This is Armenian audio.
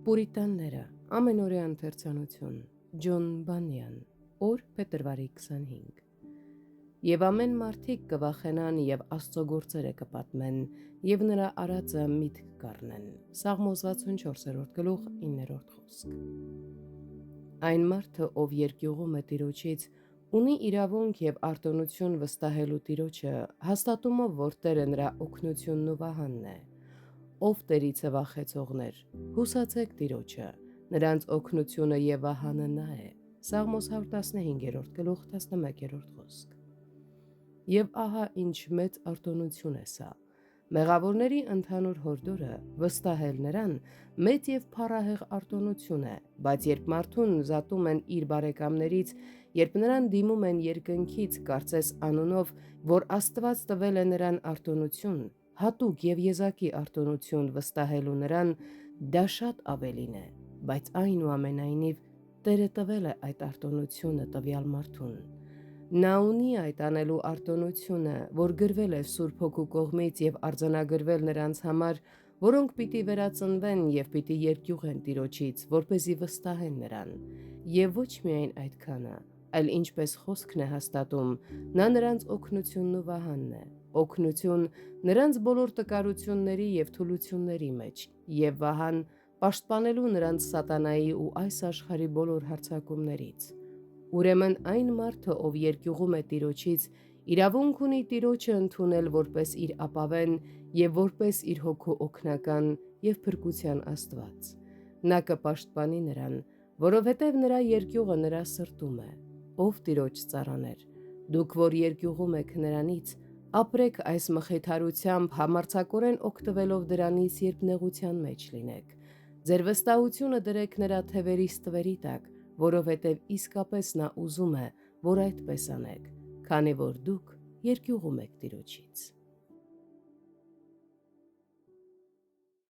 Պուրիտանները, ամենօրյա ընթերցանություն, Ջոն Բանյան, օր փետրվարի 25։ Եվ ամեն մարդիկ կվախենան և Աստծո գործերը կպատմեն, և նրա արածը միտք կառնեն։ Սաղմոս 64-րդ գլուխ 9-րդ խոսք։ Այն մարդը, ով երկյուղում է Տիրոջից, ունի իրավունք և արտոնություն վստահելու Տիրոջը, հաստատումով, որ Տերը նրա օգնությունն ու վահանն է։ Ով Տերից է վախեցողներ, հուսացեք Տիրոջը, նրանց օգնությունը և վահանը նա է։ Սաղմոս 115-րդ գլուխ 11-րդ խոսք։ Եվ ահա ինչ մեծ արտոնություն է սա։ Մեղավորների ընդհանուր հորդորը վստահել նրան մեծ և փառահեղ արտոնություն է, բայց երբ մարդուն զատում են իր բարեկամներից, երբ նրան դիմում են երկնքից, կարծես անունով, որ Աստված տվել է նրան արտոնություն, հատուկ և եզակի արտոնություն վստահելու նրան, դա շատ ավելին է, բայց այնուամենայնիվ Տերը տվել է այդ արտոնությունը տվյալ մարդուն։ Նա ունի այդ անելու արտոնությունը, որ գրվել է Սուրբ Հոգու կողմից և արձանագրվել նրանց համար, որոնք պիտի վերածնվեն և պիտի երկյուղեն Տիրոջից, որպեսզի վստահեն նրան։ Եվ ոչ միայն այդքանը, այլ ինչպես խոսքն է հաստատում, նա նրանց օգնությունն ու վահանն է, օգնություն նրանց բոլոր տկարությունների և թուլությունների մեջ, և վահան պաշտպանելու նրանց սատանայի ու այս աշխարհի բոլոր հարձակումներից։ Ուրեմն այն մարդը, ով երկյուղում է Տիրոջից, իրավունք ունի Տիրոջը ընդունել որպես իր ապավեն և որպես իր հոգու օգնական և փրկության Աստված։ Նա կպաշտպանի նրան, որովհետև նրա երկյուղը նրա սրտում է։ Ով Տիրոջ ծառաներ, դուք որ երկյուղում եք նրանից, ապրեք այս մխիթարությամբ, համարձակորեն օգտվելով դրանից, երբ նեղության մեջ լինեք։ Ձեր վստահությունը դրեք նրա թևերի ստվերի տակ, որովհետև իսկապես նա ուզում է, որ այդպես անեք, քանի որ դուք երկյուղում եք Տիրոջից։